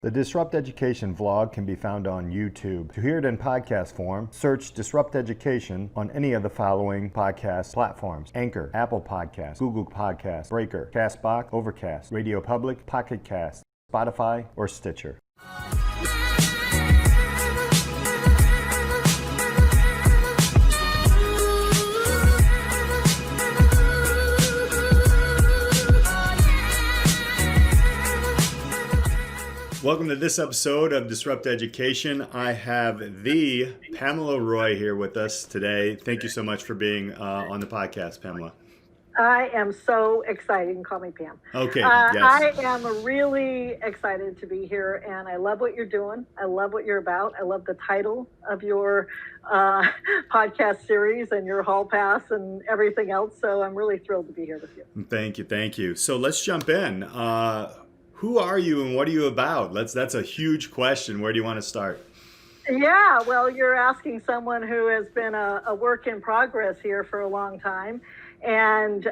The Disrupt Education vlog can be found on YouTube. To hear it in podcast form, search Disrupt Education on any of the following podcast platforms: Anchor, Apple Podcasts, Google Podcasts, Breaker, Castbox, Overcast, Radio Public, Pocket Cast, Spotify, or Stitcher. Welcome to this episode of Disrupt Education. I have the Pamela Roy here with us today. Thank you so much for being on the podcast, Pamela. I am so excited. You can call me Pam. Okay, yes. I am really excited to be here, and I love what you're doing. I love what you're about. I love the title of your podcast series and your hall pass and everything else. So I'm really thrilled to be here with you. Thank you. So let's jump in. Who are you and what are you about? That's a huge question. Where do you want to start? Yeah, well, you're asking someone who has been a work in progress here for a long time and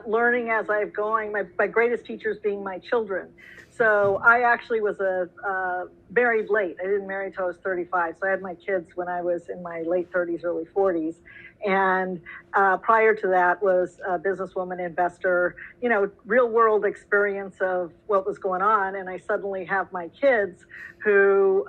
learning as I'm going. My greatest teachers being my children. So I actually was married late. I didn't marry until I was 35. So I had my kids when I was in my late 30s, early 40s. And prior to that was a businesswoman, investor, real world experience of what was going on. And I suddenly have my kids who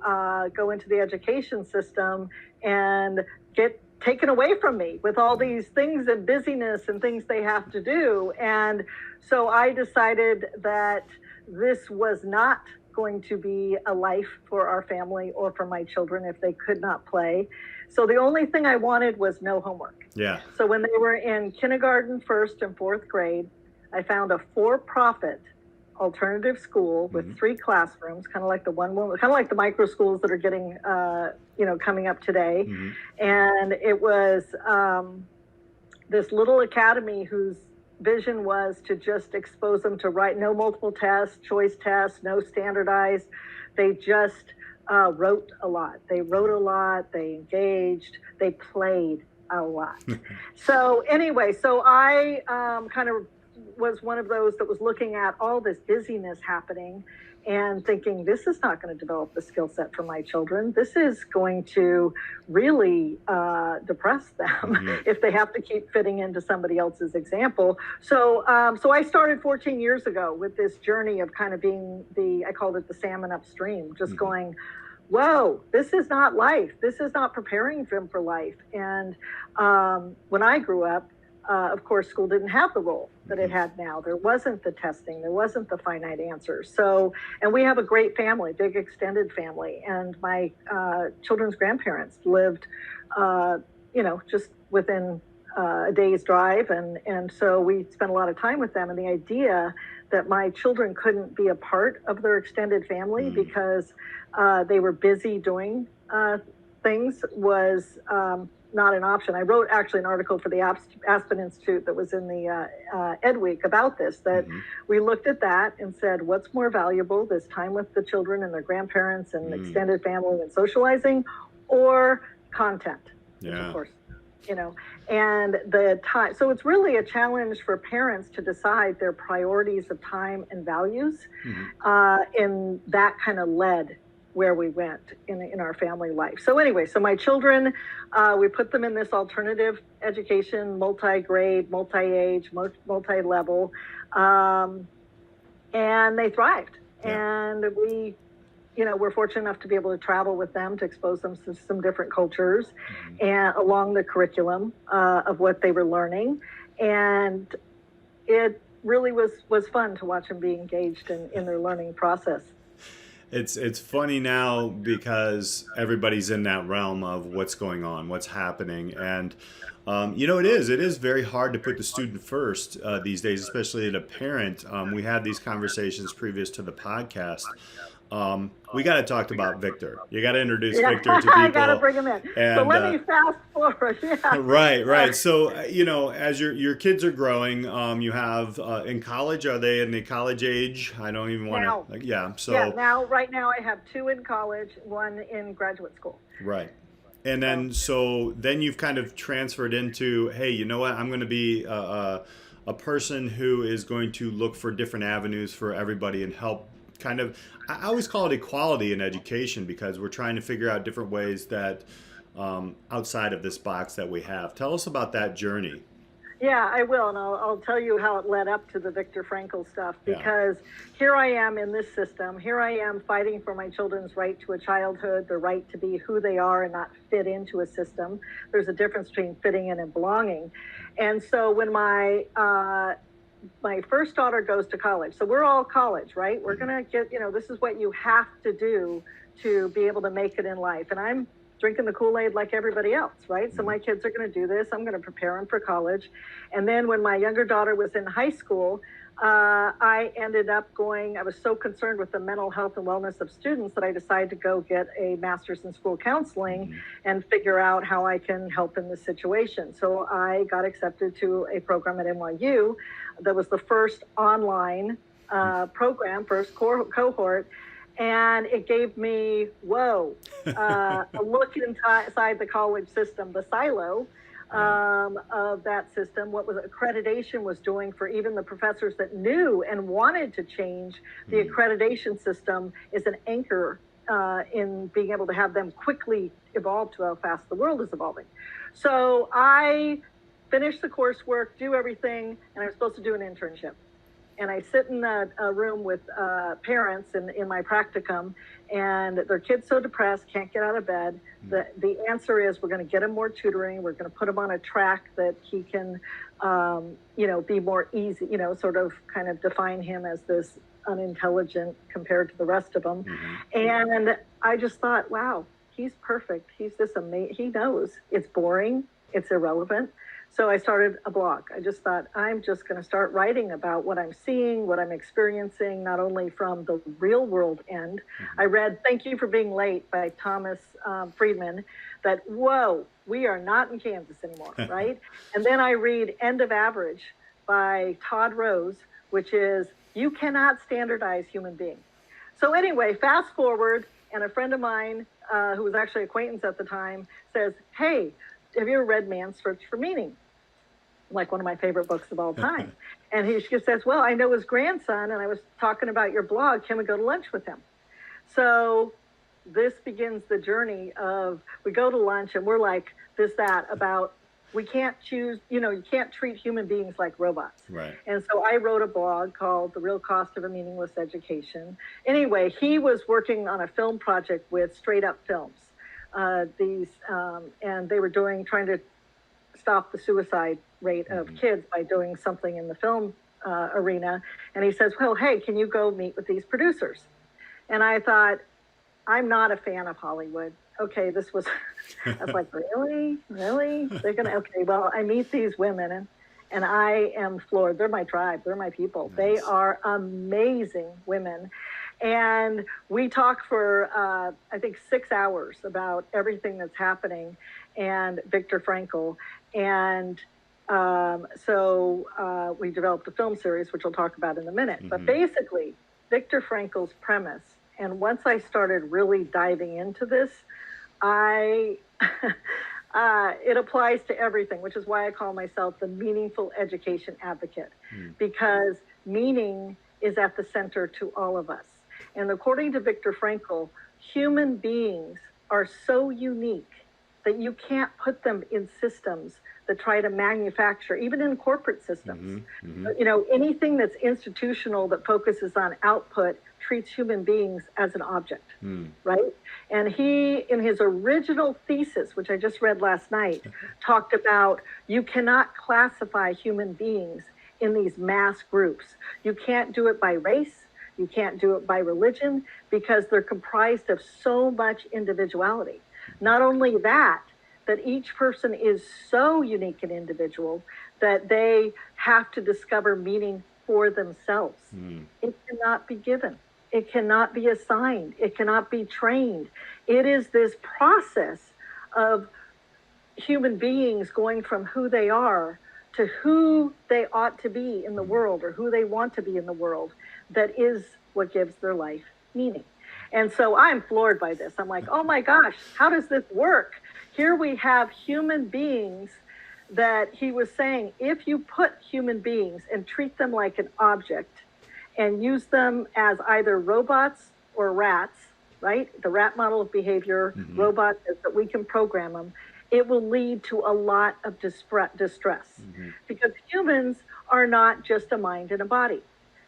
go into the education system and get taken away from me with all these things and busyness and things they have to do. And so I decided that this was not going to be a life for our family or for my children if they could not play. So the only thing I wanted was no homework. Yeah. So when they were in kindergarten, first and fourth grade, I found a for-profit alternative school with 3 classrooms, kind of like the micro schools that are getting, coming up today. Mm-hmm. And it was this little academy whose vision was to just expose them to write, no multiple tests, choice tests, no standardized. They just wrote a lot. They wrote a lot. They engaged. They played a lot. So anyway, so I kind of was one of those that was looking at all this busyness happening and thinking, this is not going to develop the skill set for my children. This is going to really depress them if they have to keep fitting into somebody else's example. So I started 14 years ago with this journey of kind of being I called it the salmon upstream, just going, whoa, this is not life. This is not preparing them for life. And when I grew up, of course, school didn't have the role that it had now. There wasn't the testing. There wasn't the finite answers. So, and we have a great family, big extended family. And my children's grandparents lived, just within a day's drive. And so we spent a lot of time with them. And the idea that my children couldn't be a part of their extended family because they were busy doing things was not an option. I wrote actually an article for the Aspen Institute that was in the Ed Week about this, that we looked at that and said, what's more valuable, this time with the children and their grandparents and extended family and socializing, or content, which of course, and the time. So it's really a challenge for parents to decide their priorities of time and values, and that kind of led where we went in our family life. So anyway, so my children, we put them in this alternative education, multi-grade, multi-age, multi-level, and they thrived. Yeah. And we, we're fortunate enough to be able to travel with them to expose them to some different cultures and along the curriculum of what they were learning. And it really was fun to watch them be engaged in their learning process. It's funny now because everybody's in that realm of what's going on, what's happening. And, it is very hard to put the student first these days, especially as a parent. We had these conversations previous to the podcast. We got to talk about Viktor. You got to introduce Viktor to people. I got to bring him in. And, so let me fast forward. Yeah. Right. So, as your kids are growing, you have in college, are they in the college age? I don't even want to. Yeah. So right now I have 2 in college, 1 in graduate school. Right. And then then you've kind of transferred into, hey, you know what? I'm going to be a person who is going to look for different avenues for everybody and help kind of, I always call it equality in education, because we're trying to figure out different ways that outside of this box that we have. Tell us about that journey. Yeah, I will, and I'll tell you how it led up to the Viktor Frankl stuff, Yeah. because here I am in this system. Here I am fighting for my children's right to a childhood, the right to be who they are and not fit into a system. There's a difference between fitting in and belonging. And so when my first daughter goes to college, so we're all college, right? We're going to get, this is what you have to do to be able to make it in life. And I'm drinking the Kool-Aid like everybody else, right? So my kids are going to do this. I'm going to prepare them for college. And then when my younger daughter was in high school, I ended up I was so concerned with the mental health and wellness of students that I decided to go get a master's in school counseling and figure out how I can help in this situation. So I got accepted to a program at NYU that was the first online program, first cohort. And it gave me, a look inside the college system, the silo of that system, what was accreditation was doing for even the professors that knew and wanted to change. The accreditation system is an anchor in being able to have them quickly evolve to how fast the world is evolving. So I finished the coursework, do everything, and I was supposed to do an internship. And I sit in a room with parents in my practicum, and their kid's so depressed, can't get out of bed. The answer is we're going to get him more tutoring. We're going to put him on a track that he can, be more easy, sort of kind of define him as this unintelligent compared to the rest of them. And I just thought, wow, he's perfect. He's this amazing. He knows it's boring. It's irrelevant. So I started a blog. I just thought, I'm just going to start writing about what I'm seeing, what I'm experiencing, not only from the real world end. I read Thank You for Being Late by Thomas Friedman, that, whoa, we are not in Kansas anymore, right? And then I read End of Average by Todd Rose, which is, you cannot standardize human beings. So anyway, fast forward, and a friend of mine, who was actually an acquaintance at the time, says, hey, have you ever read Man's Search for Meaning? Like one of my favorite books of all time. And he just says, well, I know his grandson, and I was talking about your blog. Can we go to lunch with him? So this begins the journey of, we go to lunch and we're like that about, we can't choose, you can't treat human beings like robots. Right. And so I wrote a blog called The Real Cost of a Meaningless Education. Anyway, he was working on a film project with Straight Up Films. And they were trying to stop the suicide rate of kids by doing something in the film arena. And he says, well, hey, can you go meet with these producers? And I thought, I'm not a fan of Hollywood. Okay, I was like, really? They're going to, okay, well, I meet these women and I am floored. They're my tribe. They're my people. Nice. They are amazing women. And we talked for, I think, 6 hours about everything that's happening and Viktor Frankl. And so we developed a film series, which we'll talk about in a minute. But basically, Viktor Frankl's premise, and once I started really diving into this, it applies to everything, which is why I call myself the meaningful education advocate, because meaning is at the center to all of us. And according to Viktor Frankl, human beings are so unique that you can't put them in systems that try to manufacture, even in corporate systems. Anything that's institutional that focuses on output treats human beings as an object, right? And he, in his original thesis, which I just read last night, talked about you cannot classify human beings in these mass groups. You can't do it by race. You can't do it by religion, because they're comprised of so much individuality. Not only that each person is so unique and individual that they have to discover meaning for themselves. It cannot be given. It cannot be assigned. It cannot be trained. It is this process of human beings going from who they are to who they ought to be in the world, or who they want to be in the world, that is what gives their life meaning. And so I'm floored by this. I'm like, oh my gosh, how does this work? Here we have human beings that he was saying, if you put human beings and treat them like an object and use them as either robots or rats, right? The rat model of behavior, robots that we can program them, it will lead to a lot of distress because humans are not just a mind and a body.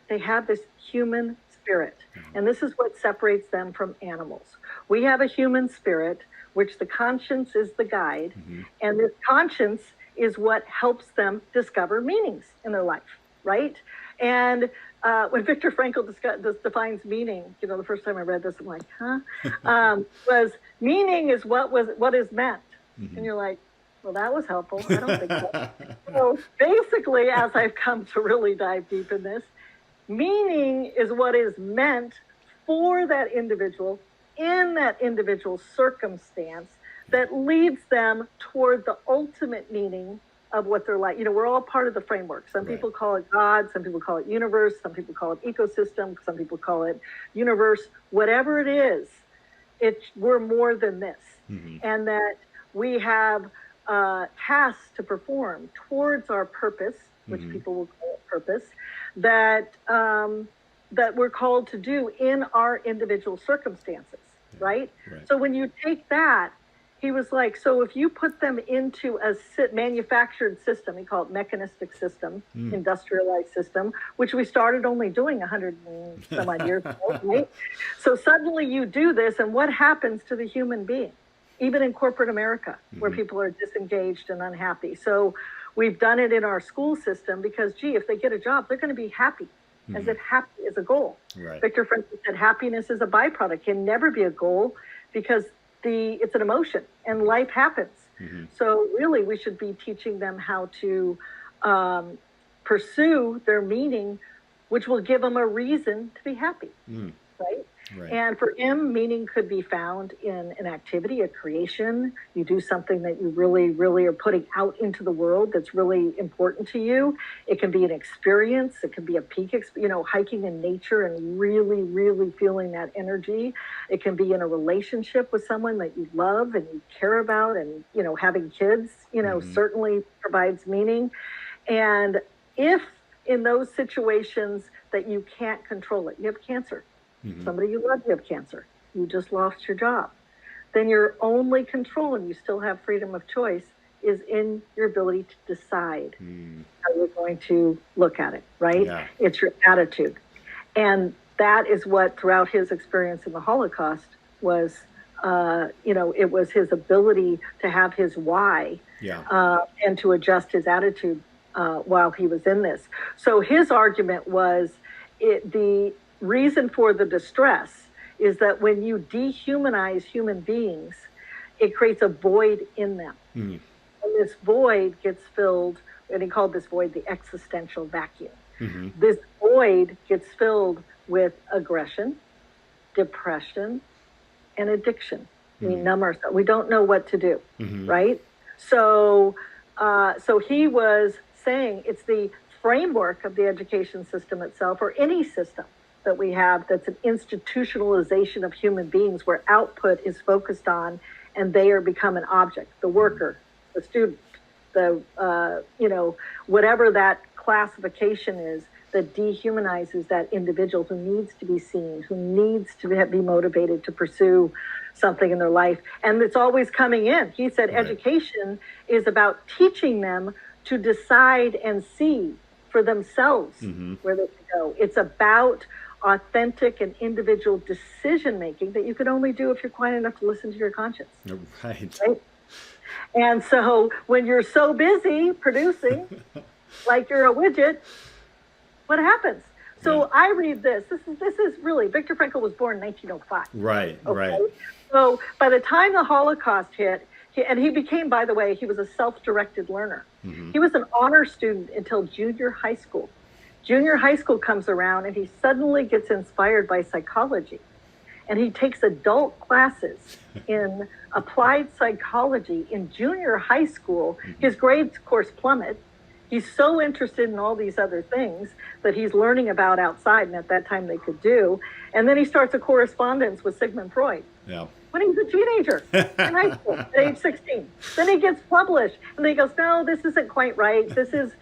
They have this human spirit, and this is what separates them from animals. We have a human spirit, which the conscience is the guide, and this conscience is what helps them discover meanings in their life, right? And when Viktor Frankl defines meaning, you know, the first time I read this, I'm like, was meaning is what is meant. And you're like, well, that was helpful. I don't think so. So basically, as I've come to really dive deep in this, meaning is what is meant for that individual in that individual circumstance that leads them toward the ultimate meaning of what they're like. You know, we're all part of the framework. Some people call it God, some people call it universe, some people call it ecosystem, some people call it universe. Whatever it is, we're more than this. And that we have tasks to perform towards our purpose, which people will call it purpose, that we're called to do in our individual circumstances, right? So when you take that, he was like, so if you put them into a manufactured system, he called it mechanistic system, industrialized system, which we started only doing 100 and some odd years ago, right? So suddenly you do this, and what happens to the human being? Even in corporate America, where people are disengaged and unhappy. So we've done it in our school system because, gee, if they get a job, they're going to be happy, as if happy is a goal. Viktor Frankl said happiness is a byproduct, can never be a goal because it's an emotion and life happens. So really, we should be teaching them how to pursue their meaning, which will give them a reason to be happy, right? And for him, meaning could be found in an activity, a creation. You do something that you really, really are putting out into the world that's really important to you. It can be an experience. It can be a peak, hiking in nature and really, really feeling that energy. It can be in a relationship with someone that you love and you care about, and, having kids, certainly provides meaning. And if in those situations that you can't control it, you have cancer. Somebody you love, you have cancer. You just lost your job. Then your only control, and you still have freedom of choice, is in your ability to decide how you're going to look at it, right? It's your attitude. And that is what, throughout his experience in the Holocaust, was, it was his ability to have his why and to adjust his attitude while he was in this. So his argument was the reason for the distress is that when you dehumanize human beings, it creates a void in them. And this void gets filled, and he called this void the existential vacuum. This void gets filled with aggression, depression, and addiction. We numb ourselves. We don't know what to do, right? So he was saying it's the framework of the education system itself, or any system that we have that's an institutionalization of human beings where output is focused on and they are become an object, the worker, the student, the, whatever that classification is that dehumanizes that individual who needs to be seen, who needs to be motivated to pursue something in their life. And it's always coming in. He said education is about teaching them to decide and see for themselves where they can go. It's about authentic and individual decision making that you can only do if you're quiet enough to listen to your conscience. Right? And so when you're so busy producing, like you're a widget, what happens? So I read this. This is really, Viktor Frankl was born in 1905. Right. So by the time the Holocaust hit, he became, by the way, he was a self-directed learner. He was an honor student until junior high school. Junior high school comes around and he suddenly gets inspired by psychology. And he takes adult classes in applied psychology in junior high school. His grades, of course, plummet. He's so interested in all these other things that he's learning about outside, and at that time they could do. And then he starts a correspondence with Sigmund Freud. When he was a teenager in high school at age 16. Then he gets published, and then he goes, no, this isn't quite right. This is,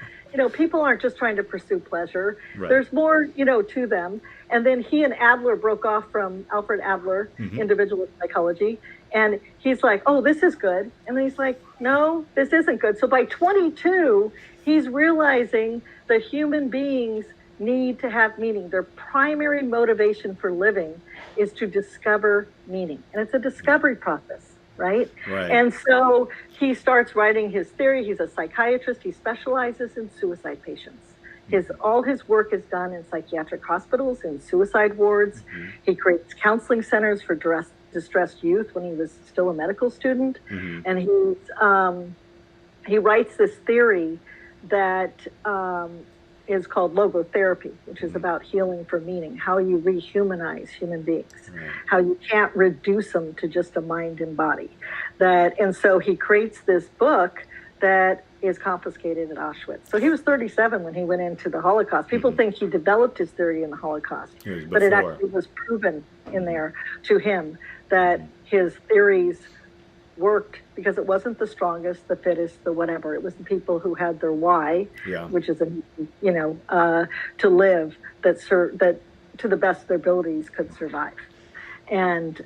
people aren't just trying to pursue pleasure. Right. There's more, to them. And then he and Adler broke off from Alfred Adler, individualist psychology. And he's like, oh, this is good. And then he's like, no, this isn't good. So by 22, he's realizing that human beings need to have meaning. Their primary motivation for living is to discover meaning. And it's a discovery process, right? And so he starts writing his theory. He's a psychiatrist. He specializes in suicide patients. All his work is done in psychiatric hospitals, in suicide wards. He creates counseling centers for distressed youth when he was still a medical student. And he writes this theory that is called logotherapy, which is about healing for meaning, how you rehumanize human beings, how you can't reduce them to just a mind and body. And so he creates this book that is confiscated at Auschwitz. So he was 37 when he went into the Holocaust. People think he developed his theory in the Holocaust, but it actually was proven in there to him that his theories worked because it wasn't the strongest, the fittest, the whatever. It was the people who had their why, which is to live, that to the best of their abilities could survive. And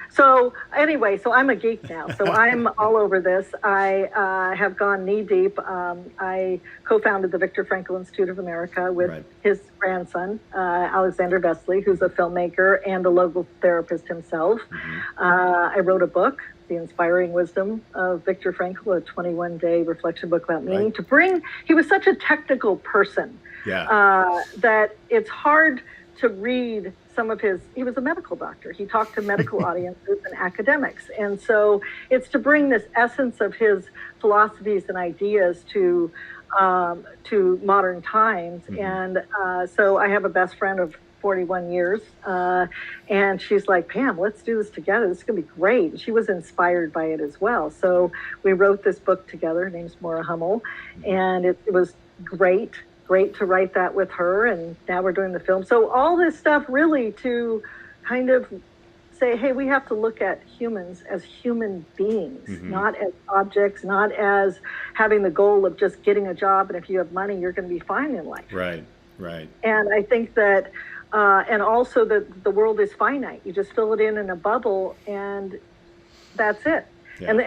so I'm a geek now. So I'm all over this. I have gone knee deep. I co-founded the Viktor Frankl Institute of America with his grandson, Alexander Vesely, who's a filmmaker and a logotherapist himself. I wrote a book, The Inspiring Wisdom of Viktor Frankl, a 21-day reflection book about meaning. He was such a technical person that it's hard to read some of he was a medical doctor. He talked to medical audiences and academics. And so it's to bring this essence of his philosophies and ideas to modern times. And so I have a best friend of 41 years. And she's like, Pam, let's do this together. This is going to be great. And she was inspired by it as well. So we wrote this book together. Her name's Maura Hummel. And it was great to write that with her, and now we're doing the film. So all this stuff really to kind of say, hey, we have to look at humans as human beings, not as objects, not as having the goal of just getting a job, and if you have money, you're going to be fine in life. Right. And I think that, and also that the world is finite. You just fill it in a bubble, and that's it. And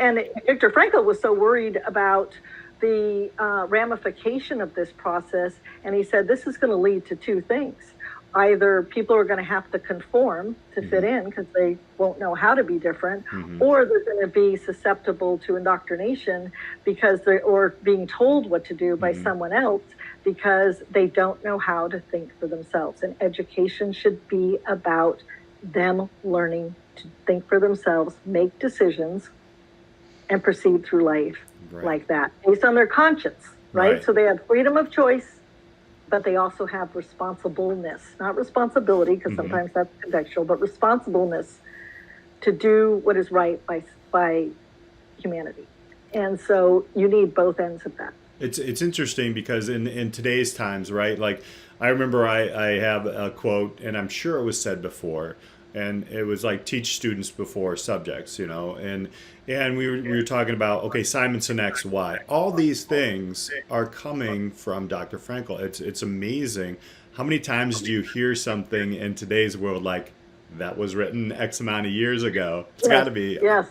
Viktor Frankl was so worried about the ramification of this process, and he said this is going to lead to two things. Either people are going to have to conform to fit in because they won't know how to be different, or they're going to be susceptible to indoctrination or being told what to do by someone else because they don't know how to think for themselves. And education should be about them learning to think for themselves, make decisions, and proceed through life like that, based on their conscience, right? So they have freedom of choice, but they also have responsibleness, not responsibility, because sometimes that's contextual, but responsibleness to do what is right by humanity. And so you need both ends of that. It's interesting because in today's times, right? Like I remember I have a quote, and I'm sure it was said before, and it was like teach students before subjects, and we were talking about, okay, Simon Sinek's why. All these things are coming from Dr. Frankl. It's amazing. How many times do you hear something in today's world like that was written X amount of years ago? It's got to be. Yeah.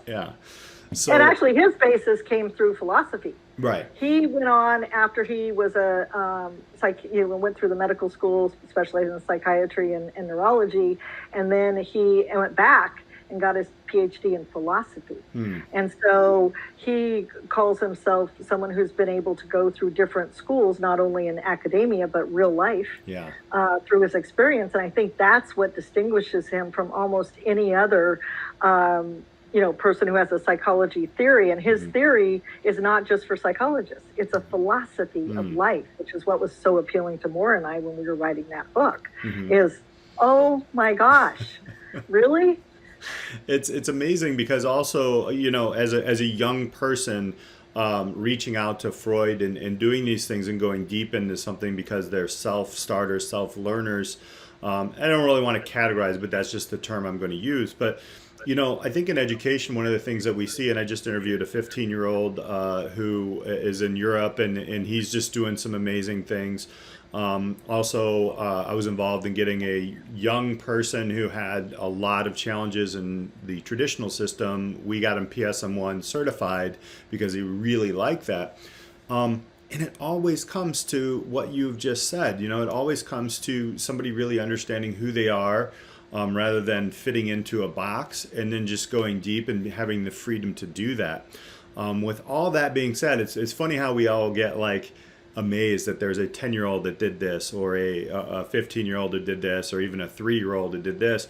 So, and actually his basis came through philosophy. Right. He went on after he was went through the medical schools, specializing in psychiatry and neurology, and then he went back and got his PhD in philosophy. And so he calls himself someone who's been able to go through different schools, not only in academia, but real life through his experience. And I think that's what distinguishes him from almost any other person who has a psychology theory. And his theory is not just for psychologists. It's a philosophy of life, which is what was so appealing to Maura and I when we were writing that book, is, oh my gosh, really? It's amazing because also, as a young person, reaching out to Freud and doing these things and going deep into something because they're self-starters, self-learners. I don't really want to categorize, but that's just the term I'm going to use. But I think in education, one of the things that we see, and I just interviewed a 15-year-old who is in Europe, and he's just doing some amazing things. Also, I was involved in getting a young person who had a lot of challenges in the traditional system. We got him PSM1 certified because he really liked that. And it always comes to what you've just said. It always comes to somebody really understanding who they are, rather than fitting into a box, and then just going deep and having the freedom to do that. With all that being said, it's funny how we all get like amazed that there's a 10-year-old that did this, or a 15-year-old that did this, or even a 3-year-old that did this.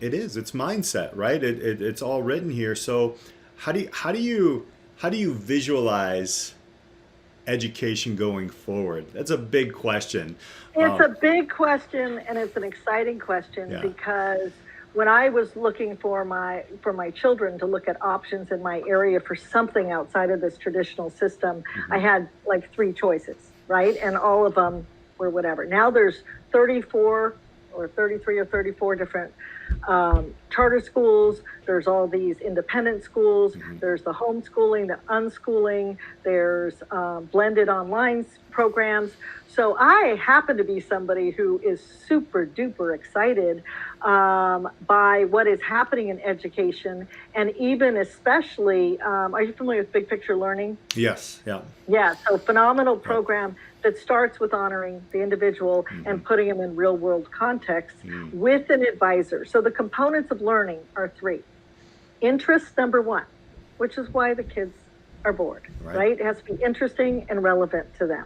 It's mindset, right? It's all written here. So how do you visualize education going forward? That's a big question. It's a big question, and it's an exciting question, because when I was looking for my children to look at options in my area for something outside of this traditional system, I had like 3 choices, right? And all of them were whatever. Now there's 34 or 33 or 34 different charter schools. There's all these independent schools. There's the homeschooling, the unschooling. There's blended online programs. So I happen to be somebody who is super duper excited by what is happening in education, and even especially, are you familiar with big picture learning? Yes. Yeah. Yeah. So phenomenal program that starts with honoring the individual and putting them in real world context with an advisor. So the components of learning are 3. Interest, number 1, which is why the kids are bored, right? It has to be interesting and relevant to them.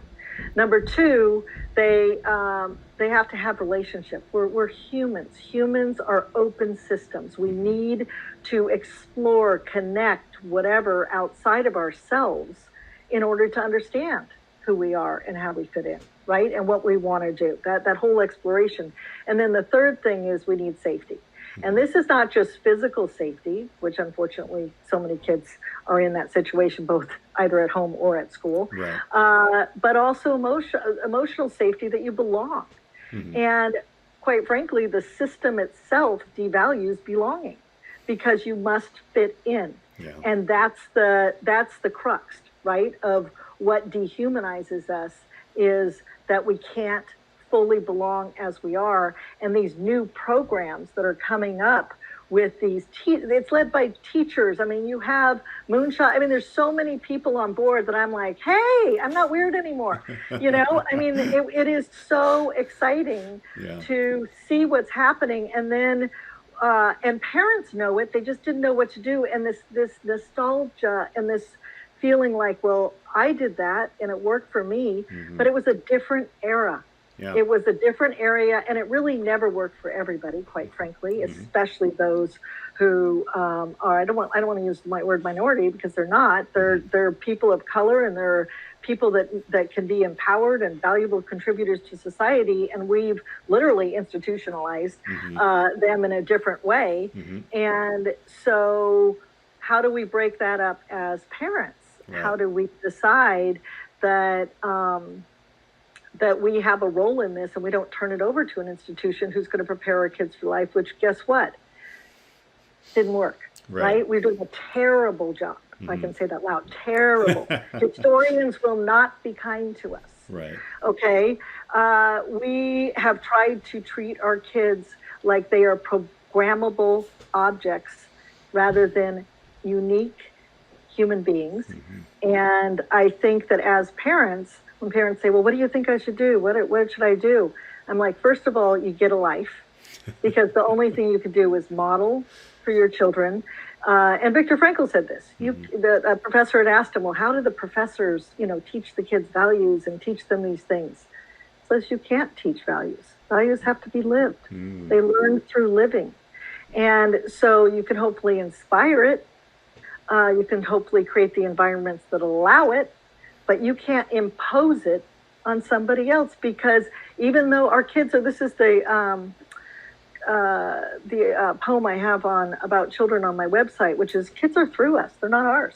Number 2, they have to have relationship. We're humans. Humans are open systems. We need to explore, connect, whatever outside of ourselves in order to understand who we are and how we fit in, right? And what we want to do, that whole exploration. And then the third thing is we need safety. And this is not just physical safety, which unfortunately so many kids are in that situation, both either at home or at school, but also emotional safety, that you belong. And quite frankly, the system itself devalues belonging because you must fit in. And that's the crux, right, of what dehumanizes us, is that we can't fully belong as we are. And these new programs that are coming up with these, it's led by teachers. I mean, you have moonshot. I mean, there's so many people on board that I'm like, hey, I'm not weird anymore. I mean, it is so exciting to see what's happening. And then, and parents know it, they just didn't know what to do. And this nostalgia and this feeling like, well, I did that and it worked for me, but it was a different era. It was a different area, and it really never worked for everybody, quite frankly, especially those who are, I don't want to use my word minority, because they're not. They're people of color, and they're people that can be empowered and valuable contributors to society, and we've literally institutionalized them in a different way. And so how do we break that up as parents? How do we decide that that we have a role in this, and we don't turn it over to an institution who's going to prepare our kids for life, which, guess what, didn't work, right? We're doing a terrible job, if I can say that loud, terrible. Historians will not be kind to us, okay? We have tried to treat our kids like they are programmable objects rather than unique human beings. And I think that as parents, when parents say, well, what do you think I should do? What should I do? I'm like, first of all, you get a life, because the only thing you can do is model for your children. And Viktor Frankl said this. The professor had asked him, well, how do the professors, teach the kids values and teach them these things? He says, you can't teach values. Values have to be lived. They learn through living. And so you can hopefully inspire it. You can hopefully create the environments that allow it, but you can't impose it on somebody else, because even though our kids are, this is the poem I have about children on my website, which is, kids are through us. They're not ours.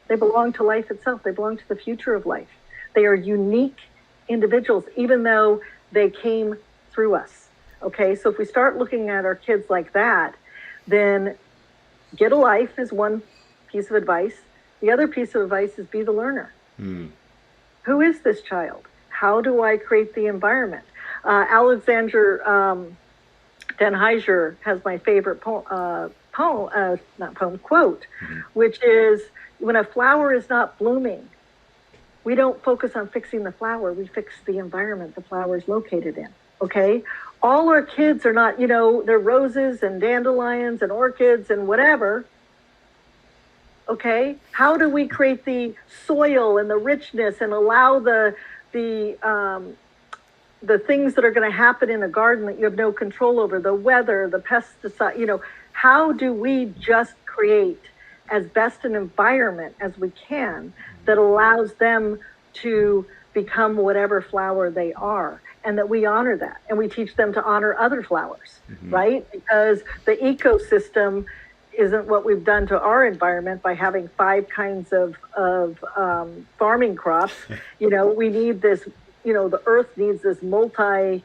They belong to life itself. They belong to the future of life. They are unique individuals, even though they came through us. Okay, so if we start looking at our kids like that, then get a life is one piece of advice. The other piece of advice is be the learner. Who is this child? How do I create the environment? Alexander Den Heiser has my favorite quote, which is, when a flower is not blooming, we don't focus on fixing the flower, we fix the environment the flower is located in, okay? All our kids are not, they're roses and dandelions and orchids and whatever, okay? How do we create the soil and the richness and allow the things that are going to happen in a garden that you have no control over, the weather, the pesticide, how do we just create as best an environment as we can that allows them to become whatever flower they are, and that we honor that, and we teach them to honor other flowers, right? Because the ecosystem isn't what we've done to our environment by having 5 kinds of farming crops. We need this, the earth needs this multi-species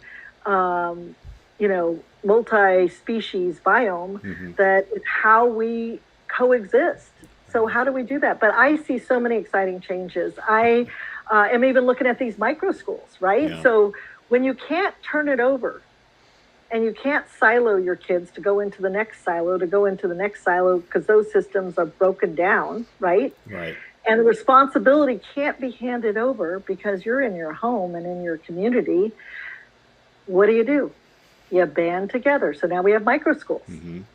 biome that is how we coexist. So how do we do that? But I see so many exciting changes. I am even looking at these micro schools, right? Yeah. So when you can't turn it over, and you can't silo your kids to go into the next silo, because those systems are broken down, right? Right. And the responsibility can't be handed over because you're in your home and in your community. What do? You band together. So now we have micro schools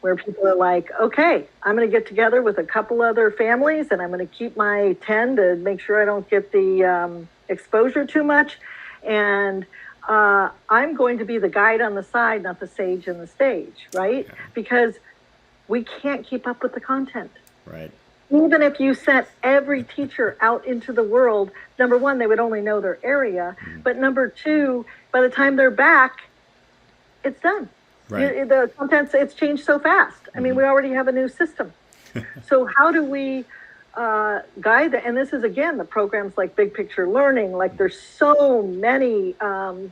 where people are like, okay, I'm going to get together with a couple other families, and I'm going to keep my 10 to make sure I don't get the exposure too much. And I'm going to be the guide on the side, not the sage in the stage, right? Yeah. Because we can't keep up with the content. Right. Even if you sent every teacher out into the world, number one, they would only know their area. But number two, by the time they're back, it's done. Right. The contents, it's changed so fast. I mean, we already have a new system. So how do we guide that? And this is, again, the programs like Big Picture Learning, like there's so many. Do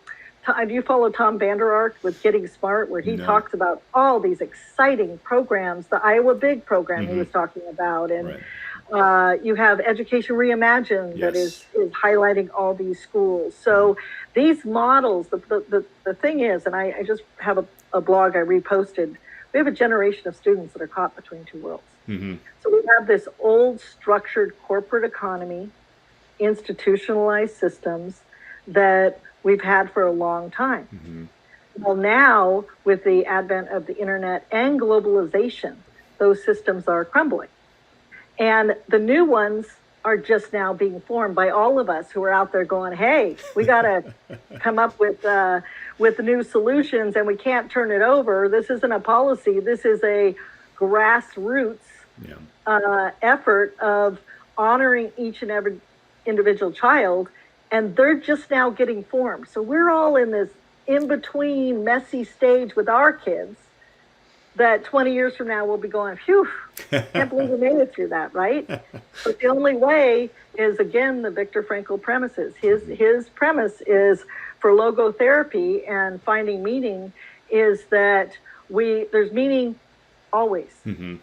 you follow Tom Vander Ark with Getting Smart, where he talks about all these exciting programs, the Iowa Big program he was talking about, and you have Education Reimagined that is highlighting all these schools. So these models, the thing is, and I just have a blog I reposted, we have a generation of students that are caught between two worlds. So we have this old structured corporate economy, institutionalized systems that we've had for a long time. Well, now with the advent of the internet and globalization, those systems are crumbling. And the new ones are just now being formed by all of us who are out there going, hey, we got to come up with new solutions, and we can't turn it over. This isn't a policy. This is a grassroots effort of honoring each and every individual child, and they're just now getting formed. So we're all in this in-between messy stage with our kids that 20 years from now we'll be going, phew, can't believe we made it through that, right? But the only way is, again, the Viktor Frankl premises. His premise is for logotherapy and finding meaning is that there's meaning always.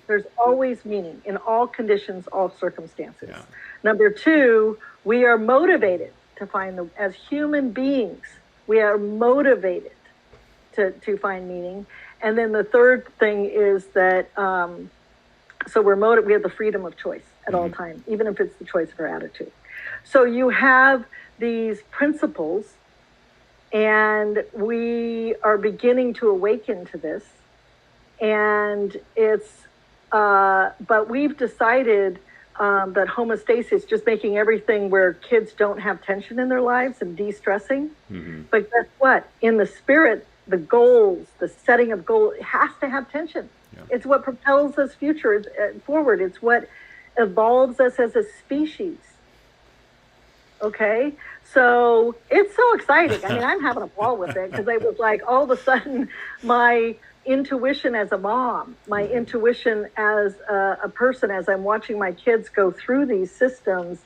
There's always meaning in all conditions, all circumstances. Yeah. Number two, we are motivated to find as human beings, we are motivated to find meaning. And then the third thing is that, so we have the freedom of choice at all times, even if it's the choice of our attitude. So you have these principles, and we are beginning to awaken to this. And but we've decided that homeostasis, just making everything where kids don't have tension in their lives and de-stressing. But guess what? In the spirit, the goals, the setting of goals, it has to have tension. Yeah. It's what propels us forward. It's what evolves us as a species. Okay? So it's so exciting. I mean, I'm having a ball with it because it was like all of a sudden my intuition as a mom, my intuition as a person, as I'm watching my kids go through these systems,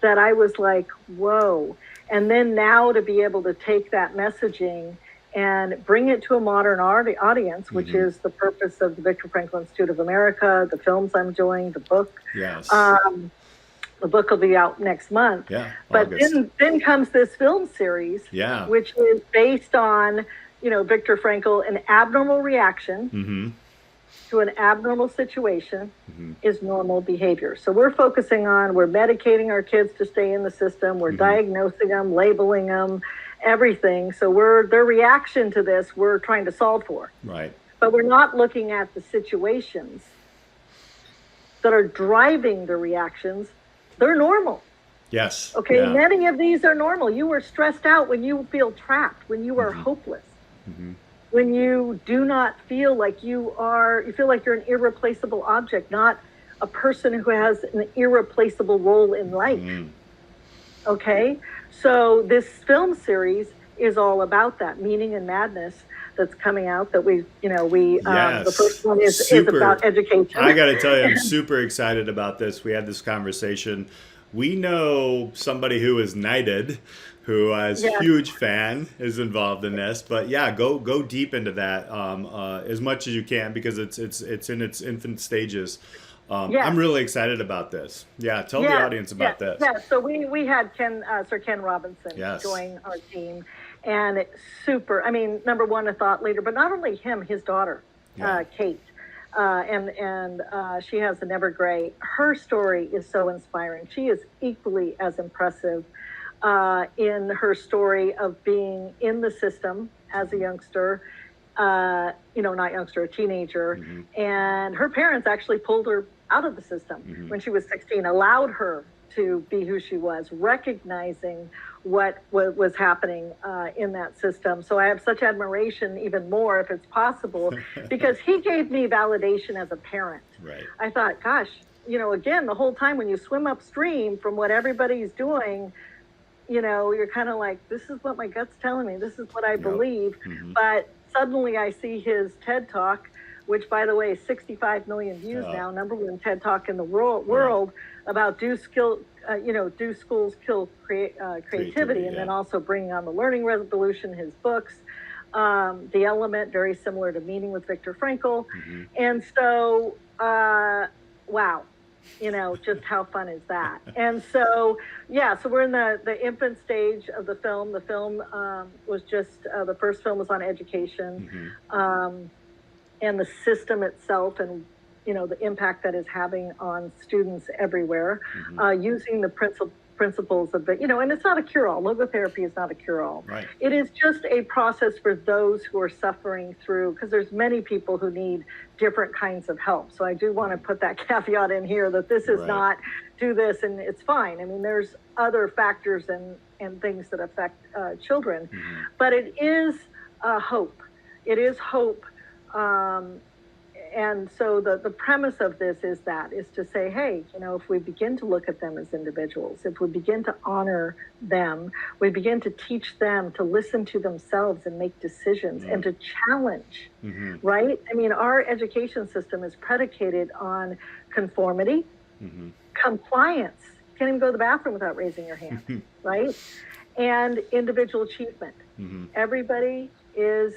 that I was like, whoa. And then now to be able to take that messaging and bring it to a modern audience, which is the purpose of the Viktor Frankl Institute of America, the films I'm doing, the book. Yes. The book will be out next month. Yeah. But August. then comes this film series, Yeah. which is based on, Viktor Frankl, an abnormal reaction to an abnormal situation is normal behavior. So we're medicating our kids to stay in the system. We're diagnosing them, labeling them, everything. So their reaction to this, we're trying to solve for. Right. But we're not looking at the situations that are driving the reactions. They're normal. Yes. Okay. Yeah. Many of these are normal. You were stressed out when you feel trapped, when you are hopeless, when you do not feel like you feel like you're an irreplaceable object, not a person who has an irreplaceable role in life. Okay. So this film series is all about that, Meaning and Madness, that's coming out that Yes. the first one is about education. I got to tell you, I'm super excited about this. We had this conversation. We know somebody who is knighted, who is a huge fan, is involved in this. But yeah, go deep into that as much as you can, because it's in its infant stages. I'm really excited about this. Yeah, tell the audience about this. Yeah, so we had Sir Ken Robinson join our team, and it's super. I mean, number one, a thought leader, but not only him, his daughter, Kate, and she has an Evergrey. Her story is so inspiring. She is equally as impressive in her story of being in the system as a youngster. Not youngster, a teenager, and her parents actually pulled her out of the system when she was 16, allowed her to be who she was, recognizing what was happening in that system. So I have such admiration, even more if it's possible, because he gave me validation as a parent. Right. I thought, gosh, again, the whole time when you swim upstream from what everybody's doing, you're kind of like, this is what my gut's telling me. This is what I believe. But suddenly I see his TED Talk, which, by the way, is 65 million views now, number one TED Talk in the world about do schools kill creativity, and then also bringing on the Learning Revolution, his books, The Element, very similar to Meaning with Viktor Frankl. And so, wow. Just how fun is that? And so, so we're in the infant stage of the film. The film was just, the first film was on education and the system itself, and, the impact that is having on students everywhere, using the principles of and it's not a cure-all. Logotherapy is not a cure-all. Right. It is just a process for those who are suffering through, because there's many people who need different kinds of help. So I do want to put that caveat in here that this is not do this and it's fine. I mean, there's other factors and things that affect children, but it is hope. It is hope. And so the premise of this is to say, hey, if we begin to look at them as individuals, if we begin to honor them, we begin to teach them to listen to themselves and make decisions and to challenge, right? I mean, our education system is predicated on conformity, compliance. You can't even go to the bathroom without raising your hand, right? And individual achievement. Everybody is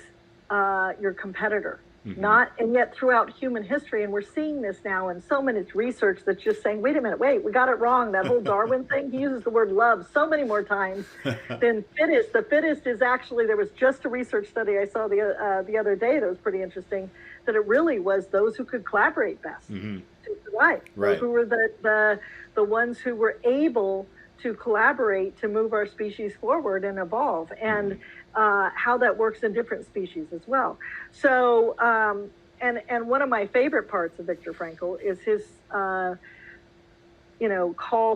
your competitor. And yet throughout human history, and we're seeing this now in so many research that's just saying, wait a minute, we got it wrong. That whole Darwin thing, he uses the word love so many more times than fittest. The fittest is actually, there was just a research study I saw the other day that was pretty interesting, that it really was those who could collaborate best to survive. Right. Those who were the ones who were able to collaborate to move our species forward and evolve, and how that works in different species as well. So, and one of my favorite parts of Viktor Frankl is his, call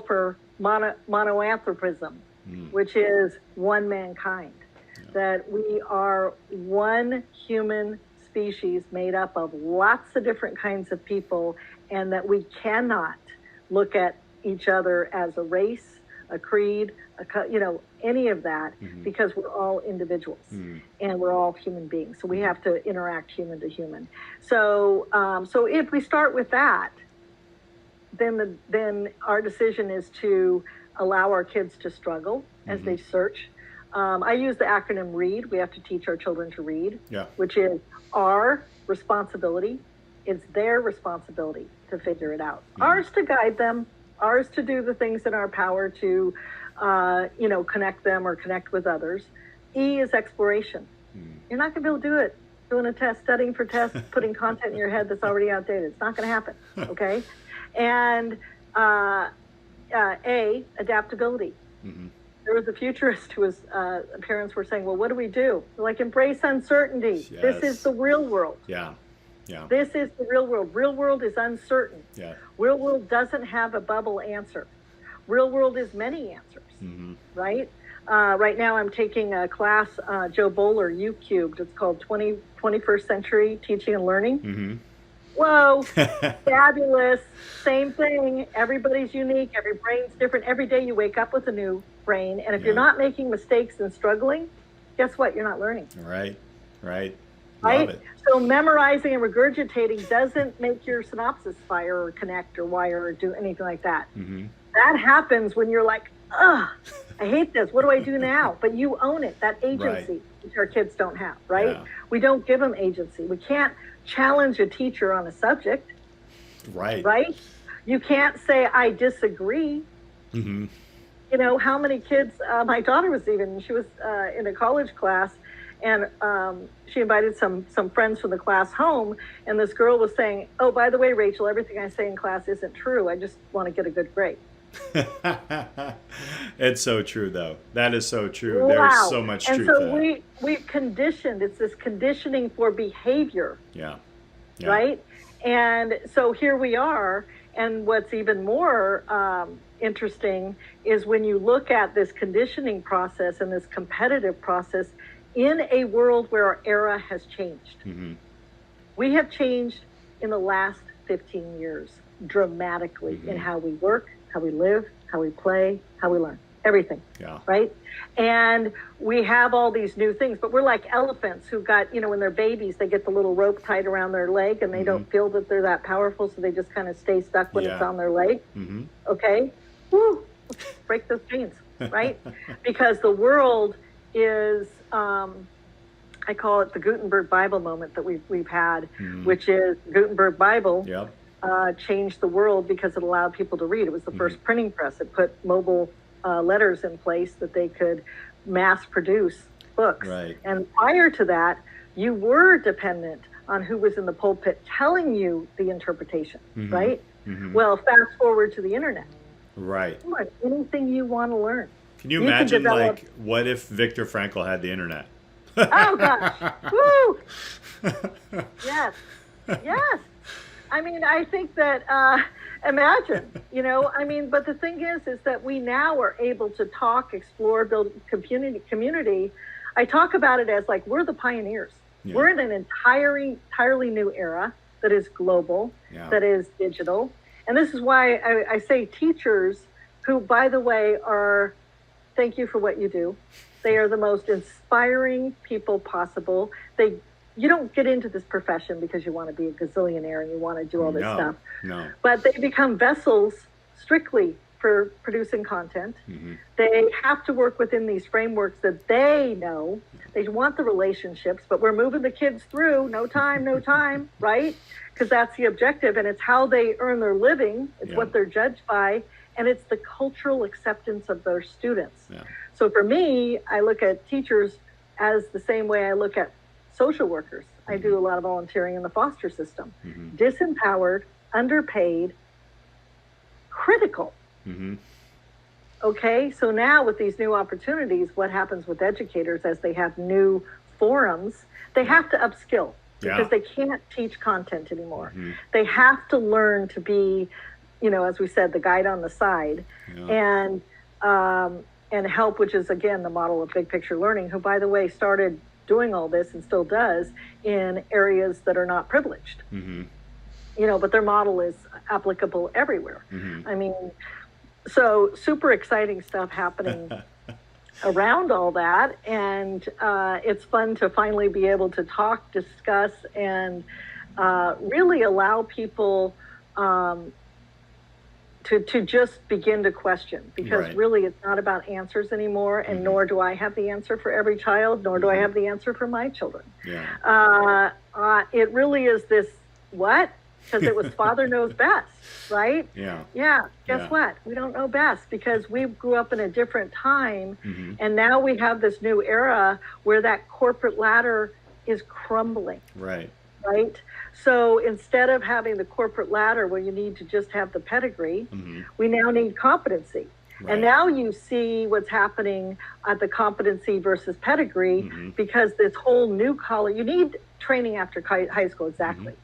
for monoanthropism, which is one mankind, that we are one human species made up of lots of different kinds of people, and that we cannot look at each other as a race, a creed, any of that, because we're all individuals and we're all human beings. So we have to interact human to human. So, so if we start with that, then our decision is to allow our kids to struggle as they search, I use the acronym READ. We have to teach our children to read, Yeah. which is our responsibility. It's their responsibility to figure it out. Ours to guide them, ours to do the things in our power to, connect them or connect with others. E is exploration. You're not going to be able to do it doing a test, studying for tests, putting content in your head that's already outdated. It's not going to happen, okay? And A, adaptability. There was a futurist who was, parents were saying, well, what do we do? They're like, embrace uncertainty. Yes. This is the real world. Yeah. Yeah. This is the real world. Real world is uncertain. Yeah. Real world doesn't have a bubble answer. Real world is many answers, right? Right now I'm taking a class, Joe Bowler, U Cubed. It's called 21st Century Teaching and Learning. Whoa, fabulous. Same thing. Everybody's unique. Every brain's different. Every day you wake up with a new brain. And if you're not making mistakes and struggling, guess what? You're not learning. Right. Right? Love it. So memorizing and regurgitating doesn't make your synapses fire or connect or wire or do anything like that. That happens when you're like, ugh, I hate this. What do I do now? But you own it, that agency, which our kids don't have, right? Yeah. We don't give them agency. We can't challenge a teacher on a subject. Right? You can't say, I disagree. You know, how many kids, my daughter was she was in a college class, and she invited some friends from the class home, and this girl was saying, oh, by the way, Rachel, everything I say in class isn't true. I just want to get a good grade. It's so true, though. That is so true. Wow. There's so much truth and so there. we've conditioned. It's this conditioning for behavior. Yeah. Right? And so here we are. And what's even more interesting is when you look at this conditioning process and this competitive process in a world where our era has changed. We have changed in the last 15 years dramatically in how we work, how we live, how we play, how we learn, everything. Right? And we have all these new things, but we're like elephants who got, when they're babies, they get the little rope tied around their leg and they don't feel that they're that powerful, so they just kind of stay stuck when it's on their leg. Okay? Woo! Break those chains, right? Because the world is, I call it the Gutenberg Bible moment that we've had, which is Gutenberg Bible. Changed the world because it allowed people to read. It was the first printing press. It put mobile letters in place that they could mass produce books. And prior to that, you were dependent on who was in the pulpit telling you the interpretation, right? Well, fast forward to the internet. Anything you want to learn. Can you imagine, like, what if Viktor Frankl had the internet? Oh, gosh. Woo! Yes. I mean, I think that, imagine, but the thing is that we now are able to talk, explore, build community. I talk about it as like, we're the pioneers. We're in an entirely new era that is global, that is digital. And this is why I say teachers who, by the way, thank you for what you do. They are the most inspiring people possible. You don't get into this profession because you want to be a gazillionaire and you want to do all this stuff. But they become vessels strictly for producing content. They have to work within these frameworks that they know. They want the relationships, but we're moving the kids through. No time, right? Because that's the objective, and it's how they earn their living. It's what they're judged by, and it's the cultural acceptance of their students. So for me, I look at teachers as the same way I look at social workers. I do a lot of volunteering in the foster system. Disempowered, underpaid, critical. Okay, so now with these new opportunities, what happens with educators as they have new forums? They have to upskill because they can't teach content anymore. They have to learn to be, as we said, the guide on the side, and help, which is again the model of big picture learning, who, by the way, started doing all this and still does in areas that are not privileged. But their model is applicable everywhere. I mean, so super exciting stuff happening around all that, and it's fun to finally be able to talk, discuss, and really allow people to just begin to question, because Right. really it's not about answers anymore, and nor do I have the answer for every child, nor do I have the answer for my children. Yeah. It really is this, what? Because it was Father knows best, right? Yeah. Yeah, guess Yeah. what? We don't know best because we grew up in a different time, Mm-hmm. and now we have this new era where that corporate ladder is crumbling. Right. Right? So instead of having the corporate ladder where you need to just have the pedigree, Mm-hmm. we now need competency. Right. And now you see what's happening at the competency versus pedigree, Mm-hmm. because this whole new college, you need training after high school, exactly.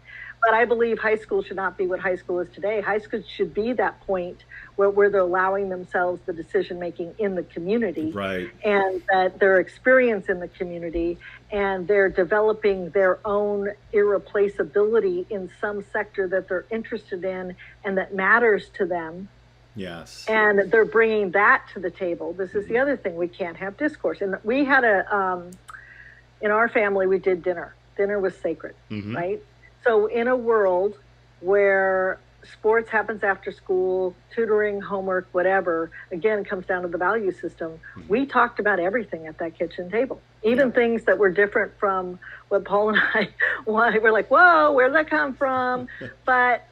But I believe high school should not be what high school is today. High school should be that point where they're allowing themselves the decision making in the community, Right. and that their experience in the community, and they're developing their own irreplaceability in some sector that they're interested in and that matters to them. Yes. And they're bringing that to the table. This is the other thing. We can't have discourse. And we had in our family, we did dinner. Dinner was sacred, Mm-hmm. right? So in a world where sports happens after school, tutoring, homework, whatever, again, comes down to the value system. We talked about everything at that kitchen table, even things that were different from what Paul and I wanted. We're like, whoa, where did that come from? But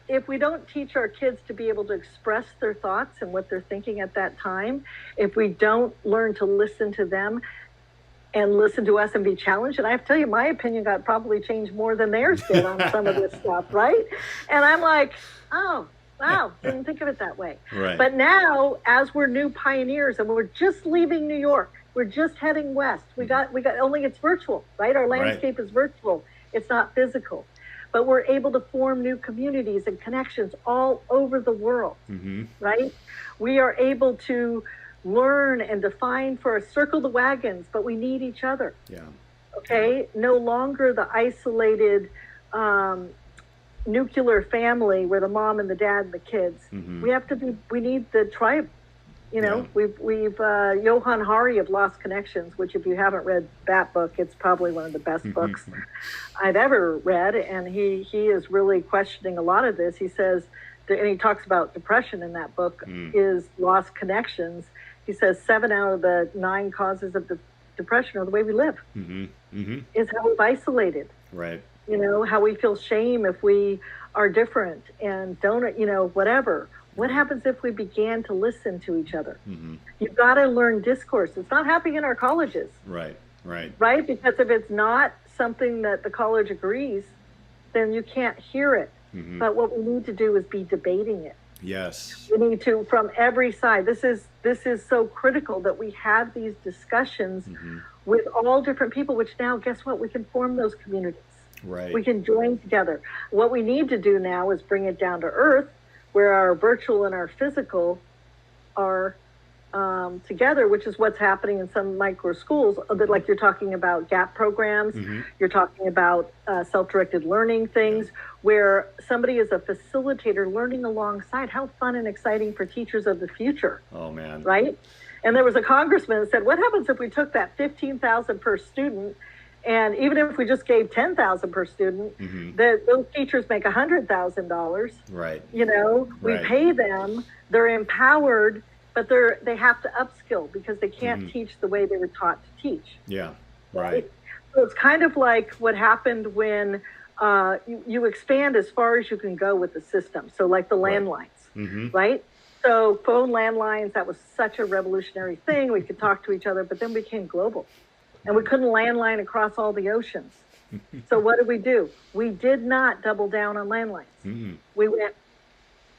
if we don't teach our kids to be able to express their thoughts and what they're thinking at that time, if we don't learn to listen to them and listen to us and be challenged. And I have to tell you, my opinion got probably changed more than theirs did on some of this stuff, right? And I'm like, oh, wow, didn't think of it that way. Right. But now, as we're new pioneers and we're just leaving New York, we're just heading west. We got only it's virtual, right? Our landscape is virtual. It's not physical. But we're able to form new communities and connections all over the world, right? We are able to learn and define for us, circle the wagons, but we need each other. Yeah. Okay? No longer the isolated nuclear family where the mom and the dad and the kids. We need the tribe. You know, we've Johann Hari of Lost Connections, which if you haven't read that book, it's probably one of the best books I've ever read. And he is really questioning a lot of this. He says, and he talks about depression in that book, is lost connections. He says 7 out of the 9 causes of depression are the way we live. Is how we've isolated. Right. You know, how we feel shame if we are different and don't, you know, whatever. What happens if we began to listen to each other? You've got to learn discourse. It's not happening in our colleges. Right. Right. Right? Because if it's not something that the college agrees, then you can't hear it. But what we need to do is be debating it. Yes. We need to, from every side. This is so critical that we have these discussions with all different people, which now, guess what? We can form those communities. Right. We can join together. What we need to do now is bring it down to earth, where our virtual and our physical are together, which is what's happening in some micro schools. That, like you're talking about GAP programs, you're talking about self-directed learning things, where somebody is a facilitator learning alongside. How fun and exciting for teachers of the future. Oh, man. Right? And there was a congressman that said, what happens if we took that $15,000 per student, and even if we just gave $10,000 per student, those teachers make $100,000. Right. You know, we pay them, they're empowered, but they have to upskill because they can't teach the way they were taught to teach. Yeah. Right. So it's kind of like what happened when you expand as far as you can go with the system. So like the landlines, right? So phone landlines, that was such a revolutionary thing. We could talk to each other, but then we became global. And we couldn't landline across all the oceans. So what did we do? We did not double down on landlines. We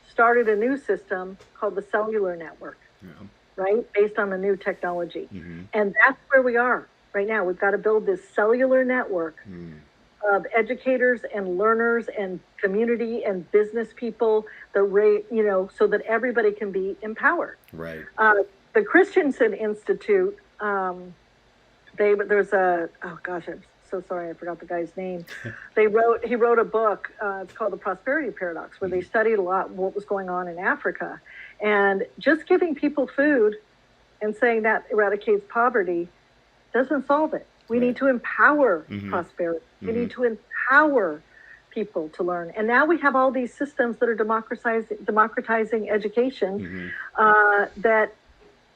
started a new system called the cellular network, right? Based on the new technology. And that's where we are right now. We've got to build this cellular network of educators and learners and community and business people, so that everybody can be empowered. Right. The Christensen Institute, there's I'm so sorry, I forgot the guy's name. He wrote a book, it's called The Prosperity Paradox, where they studied a lot what was going on in Africa. And just giving people food and saying that eradicates poverty doesn't solve it. We need to empower prosperity. We need to empower people to learn. And now we have all these systems that are democratizing education that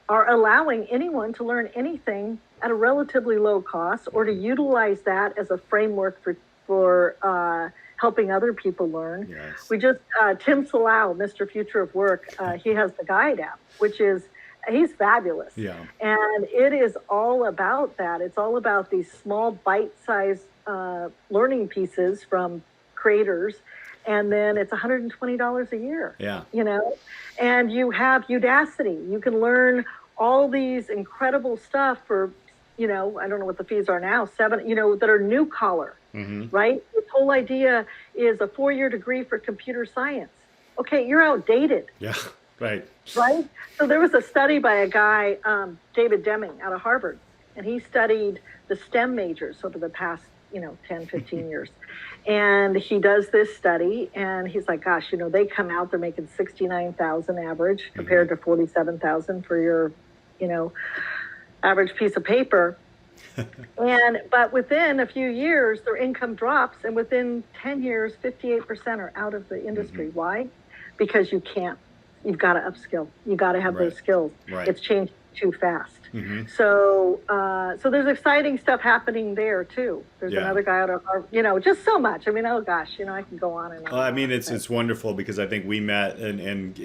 are allowing anyone to learn anything at a relatively low cost, or to utilize that as a framework for helping other people learn. Yes. We just, Tim Salau, Mr. Future of Work, he has the Guide app, which is, he's fabulous. Yeah. And it is all about that. It's all about these small bite-sized learning pieces from creators. And then it's $120 a year. Yeah. You know, and you have Udacity. You can learn all these incredible stuff for, you know, I don't know what the fees are now, that are new collar, right? This whole idea is a 4-year degree for computer science. Okay, you're outdated. Yeah, right. Right? So there was a study by a guy, David Deming, out of Harvard, and he studied the STEM majors over the past, 10, 15 years. And he does this study, and he's like, gosh, they come out, they're making $69,000 average compared to $47,000 for your, average piece of paper. But within a few years, their income drops, and within 10 years, 58% are out of the industry. Why? Because you've got to upskill. You got to have those skills. Right. It's changed too fast. So there's exciting stuff happening there too. There's another guy out of, just so much. I mean, oh gosh, I can go on and on. Well, I mean, it's wonderful because I think we met and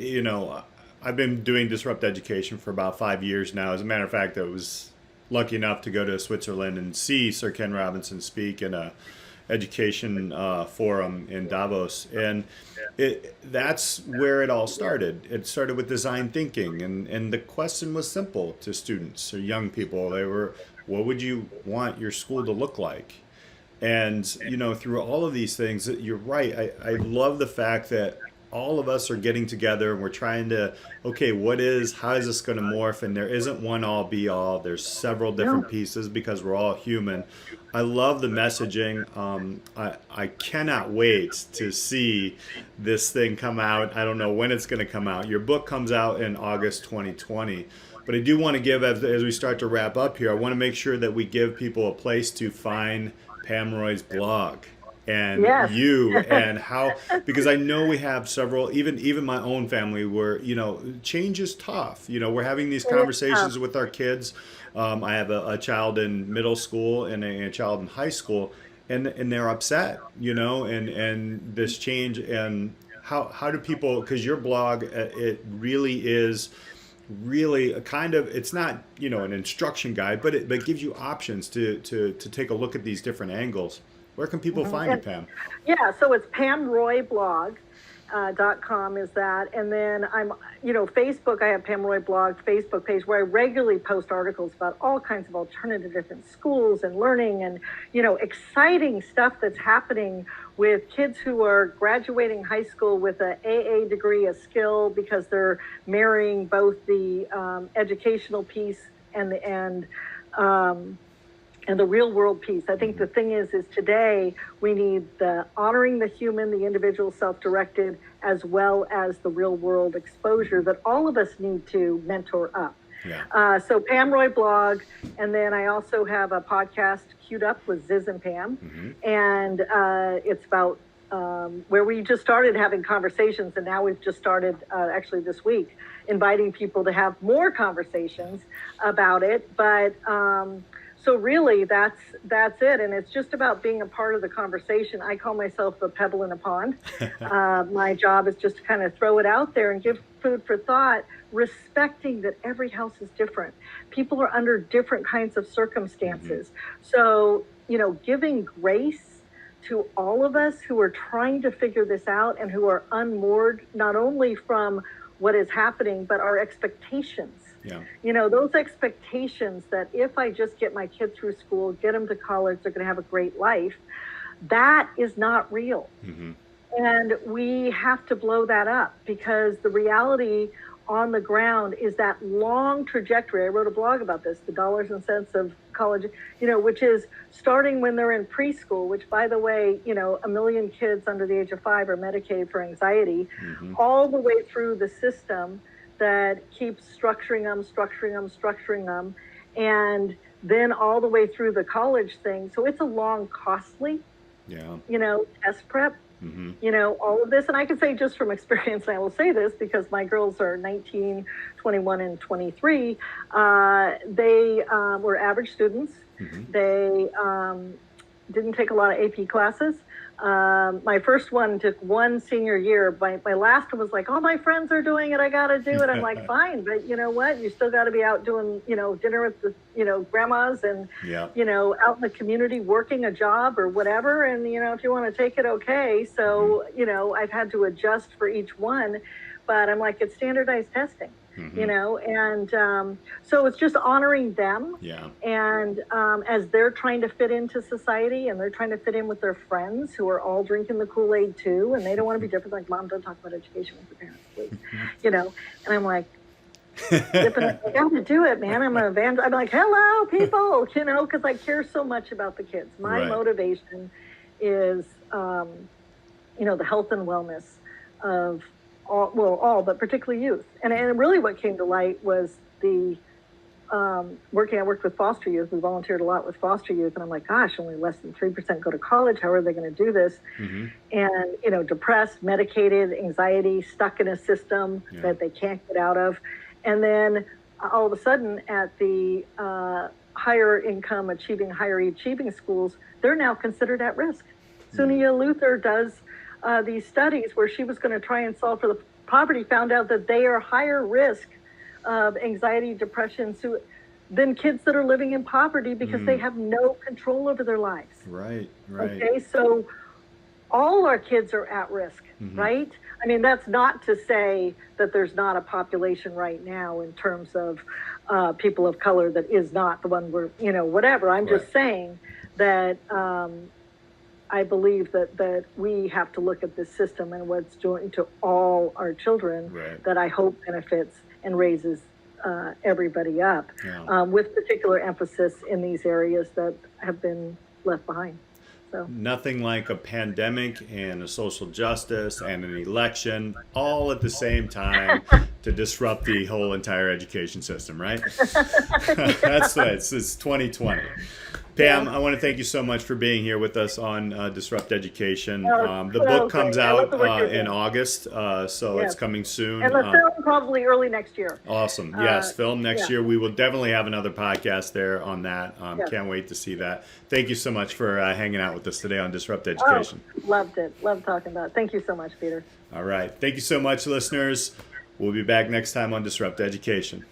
I've been doing Disrupt Education for about 5 years now. As a matter of fact, I was lucky enough to go to Switzerland and see Sir Ken Robinson speak in a education forum in Davos, and that's where it all started. It started with design thinking, and the question was simple to students or young people. They were, what would you want your school to look like? And through all of these things, you're right. I love the fact that all of us are getting together and we're trying to, how is this going to morph? And there isn't one all be all. There's several different pieces because we're all human. I love the messaging. I cannot wait to see this thing come out. I don't know when it's going to come out. Your book comes out in August 2020. But I do want to give, as we start to wrap up here, I want to make sure that we give people a place to find Pam Roy's blog. And you and how, because I know we have several, even my own family where, change is tough. We're having these conversations with our kids. I have a child in middle school and a child in high school, and they're upset, and this change, and how do people, because your blog, it really is really a kind of, it's not, an instruction guide, but it gives you options to take a look at these different angles. Where can people find you, Pam? Yeah, so it's Pam Roy Blog. .com is that, and then I'm, Facebook. I have Pam Roy Blog Facebook page where I regularly post articles about all kinds of alternative different schools and learning, and exciting stuff that's happening with kids who are graduating high school with a AA degree, a skill, because they're marrying both the educational piece and the real world piece. I think the thing is today we need the honoring the human, the individual, self-directed, as well as the real world exposure that all of us need to mentor up. Yeah. So Pam Roy Blog, and then I also have a podcast queued up with Ziz and Pam, and it's about where we just started having conversations, and now we've just started actually this week inviting people to have more conversations about it. But so really, that's it, and it's just about being a part of the conversation. I call myself the pebble in a pond. My job is just to kind of throw it out there and give food for thought, respecting that every house is different. People are under different kinds of circumstances. So, giving grace to all of us who are trying to figure this out and who are unmoored, not only from what is happening, but our expectations. Yeah. Those expectations that if I just get my kid through school, get them to college, they're going to have a great life, that is not real. And we have to blow that up, because the reality on the ground is that long trajectory. I wrote a blog about this, the dollars and cents of college, which is starting when they're in preschool, which, by the way, 1 million kids under the age of 5 are medicated for anxiety, all the way through the system that keeps structuring them, and then all the way through the college thing. So it's a long, costly, test prep. You know, all of this. And I can say just from experience, and I will say this because my girls are 19, 21, and 23. They were average students. They didn't take a lot of AP classes. My first one took one senior year. My last one was like, all my friends are doing it, I got to do it. I'm like, fine, but you know what? You still got to be out doing, you know, dinner with the, you know, grandmas and, you know, out in the community working a job or whatever. And, you know, if you want to take it, okay. So, you know, I've had to adjust for each one, but I'm like, it's standardized testing. You know, and so it's just honoring them. And as they're trying to fit into society and they're trying to fit in with their friends who are all drinking the Kool-Aid too, and they don't want to be different. Like, Mom, don't talk about education with your parents, please. You know, and I'm like, I got to do it, man. I'm an evangelist. I'm like, hello, people, you know, because I care so much about the kids. My motivation is, you know, the health and wellness of all, but particularly youth. And really what came to light was the I worked with foster youth. We volunteered a lot with foster youth. And I'm like, gosh, only less than 3% go to college. How are they going to do this? And, you know, depressed, medicated, anxiety, stuck in a system that they can't get out of. And then all of a sudden at the higher income higher achieving schools, they're now considered at risk. Sunia Luther does these studies where she was going to try and solve for the poverty, found out that they are higher risk of anxiety, depression than kids that are living in poverty because they have no control over their lives. Right. Okay, so all our kids are at risk, right? I mean, that's not to say that there's not a population right now in terms of people of color that is not the one we're, you know, whatever. I'm just saying that I believe that we have to look at this system and what it's doing to all our children that I hope benefits and raises everybody up with particular emphasis in these areas that have been left behind. So. Nothing like a pandemic and a social justice and an election all at the same time to disrupt the whole entire education system, right? That's what it's 2020. Pam, I want to thank you so much for being here with us on Disrupt Education. The book comes out in August, so it's coming soon. And the film probably early next year. Awesome. Yes, film next year. We will definitely have another podcast there on that. Can't wait to see that. Thank you so much for hanging out with us today on Disrupt Education. Loved it. Loved talking about it. Thank you so much, Peter. All right. Thank you so much, listeners. We'll be back next time on Disrupt Education.